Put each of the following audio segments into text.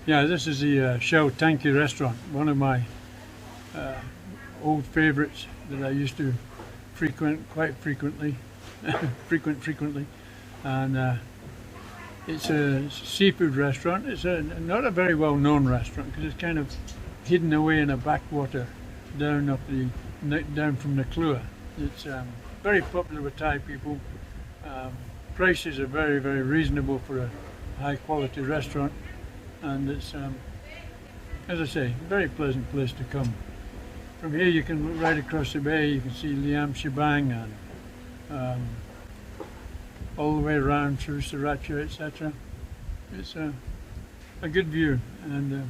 Yeah, this is the Shell Tanky restaurant, one of my uh, old favorites that I used to frequent quite frequently, frequently, and it's a seafood restaurant. It's not a very well known restaurant because it's kind of hidden away in a backwater down down from the Klua. It's very popular with Thai people. Um, Prices are very reasonable for a high quality restaurant, and it's as I say, a very pleasant place to come. From here you can look right across the bay, you can see Liam Shebang and all the way around through Sriracha, etc. It's a good view, and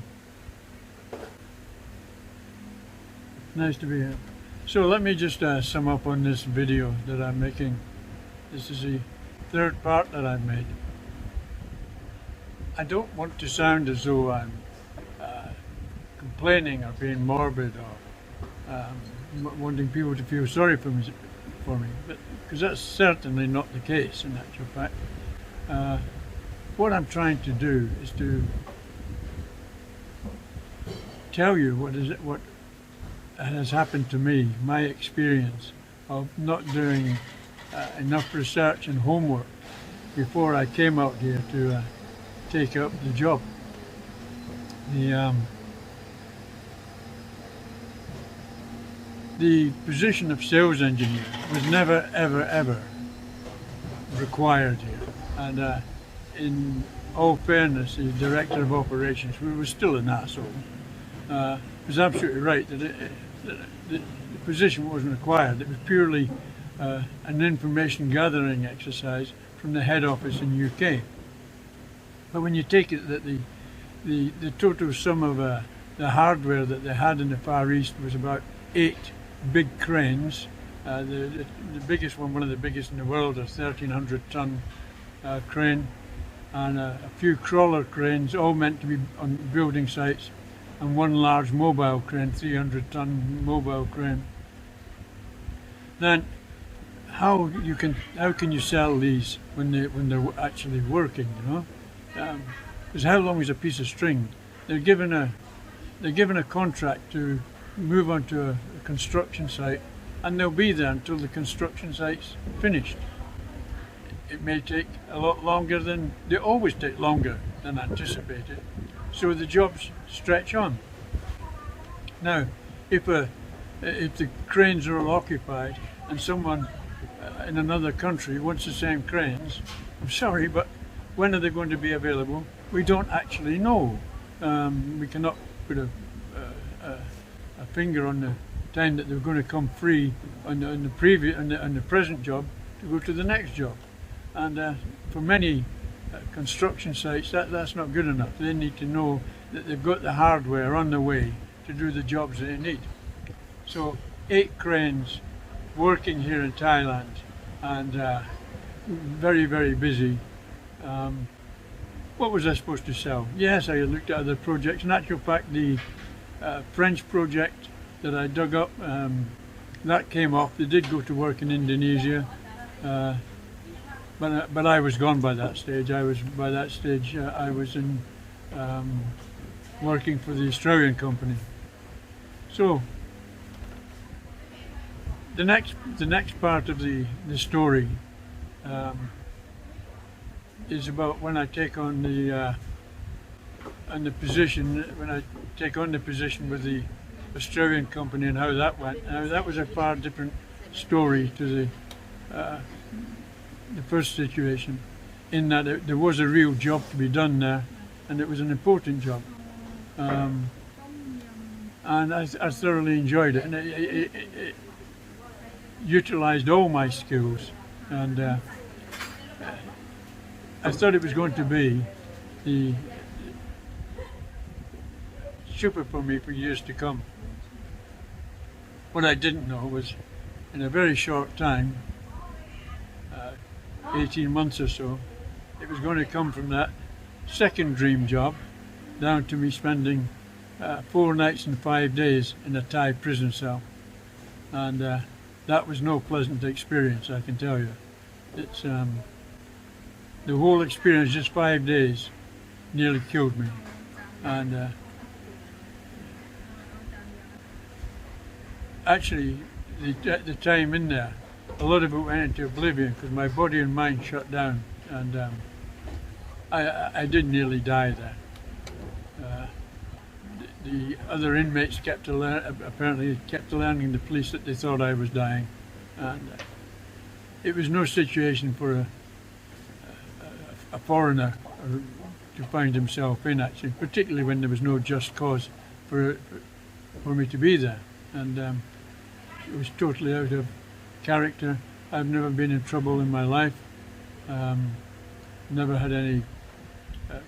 nice to be here. So let me just sum up on this video that I'm making. This is the third part that I've made. I don't want to sound as though I'm complaining or being morbid or wanting people to feel sorry for me, but because that's certainly not the case in actual fact. What I'm trying to do is to tell you what has happened to me, my experience of not doing enough research and homework before I came out here to take up the job. The position of sales engineer was never ever required here, and in all fairness, the director of operations, who was still an asshole, was absolutely right that the position wasn't required. It was purely an information gathering exercise from the head office in UK. But when you take it that the total sum of the hardware that they had in the Far East was about 8 big cranes, the biggest one of the biggest in the world, a 1,300-ton crane, and a few crawler cranes, all meant to be on building sites, and one large mobile crane, 300-ton mobile crane. Then how can you sell these when they're actually working, you know? Because how long is a piece of string? They're given a contract to move onto a construction site, and they'll be there until the construction site's finished. It may take a lot longer they always take longer than anticipated, so the jobs stretch on. Now, if the cranes are all occupied and someone in another country wants the same cranes, I'm sorry, but when are they going to be available? We don't actually know. We cannot put a finger on the time that they're going to come free on the present job to go to the next job. And for many construction sites, that's not good enough. They need to know that they've got the hardware on the way to do the jobs they need. So 8 cranes working here in Thailand, and very busy. What was I supposed to sell? Yes, I looked at other projects. In actual fact, the French project that I dug up, that came off. They did go to work in Indonesia, but I was gone by that stage. I was in working for the Australian company. So the next part of the story is about when I take on the position with the Australian company and how that went. Now that was a far different story to the first situation, in that there was a real job to be done there, and it was an important job, and I thoroughly enjoyed it, and it utilized all my skills, and I thought it was going to be the super for me for years to come. What I didn't know was, in a very short time, 18 months or so, it was going to come from that second dream job down to me spending 4 nights and 5 days in a Thai prison cell, and that was no pleasant experience, I can tell you. It's the whole experience, just 5 days, nearly killed me. And actually, at the time in there, a lot of it went into oblivion because my body and mind shut down, and I did nearly die there. The other inmates apparently kept alerting the police that they thought I was dying, and it was no situation for a foreigner to find himself in, actually, particularly when there was no just cause for me to be there. And it was totally out of character. I've never been in trouble in my life, never had any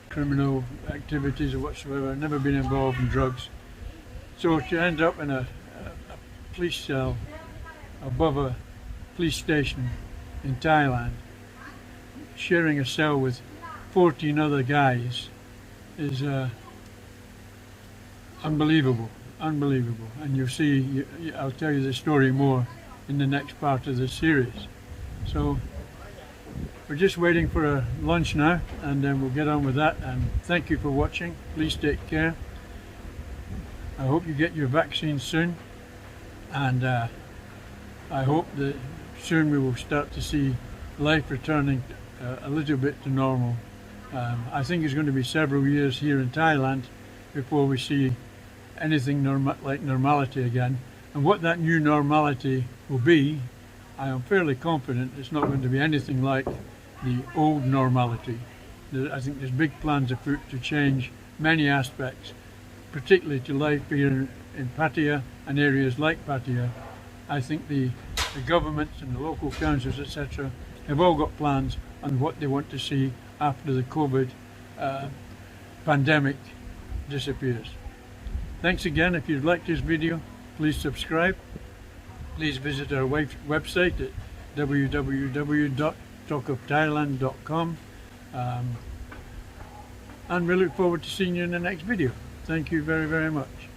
criminal activities or whatsoever, never been involved in drugs. So to end up in a police cell above a police station in Thailand, sharing a cell with 14 other guys, is unbelievable, unbelievable. And you'll see, I'll tell you the story more in the next part of the series. So we're just waiting for a lunch now, and then we'll get on with that. And thank you for watching. Please take care. I hope you get your vaccine soon, and I hope that soon we will start to see life returning a little bit to normal. I think it's going to be several years here in Thailand before we see anything like normality again. And what that new normality will be, I am fairly confident it's not going to be anything like the old normality. I think there's big plans afoot to change many aspects, particularly to life here in Pattaya and areas like Pattaya. I think the governments and the local councils, etc., have all got plans on what they want to see after the COVID pandemic disappears. Thanks again. If you've liked this video, please subscribe. Please visit our website at www.talkofthailand.com, and we look forward to seeing you in the next video. Thank you very, very much.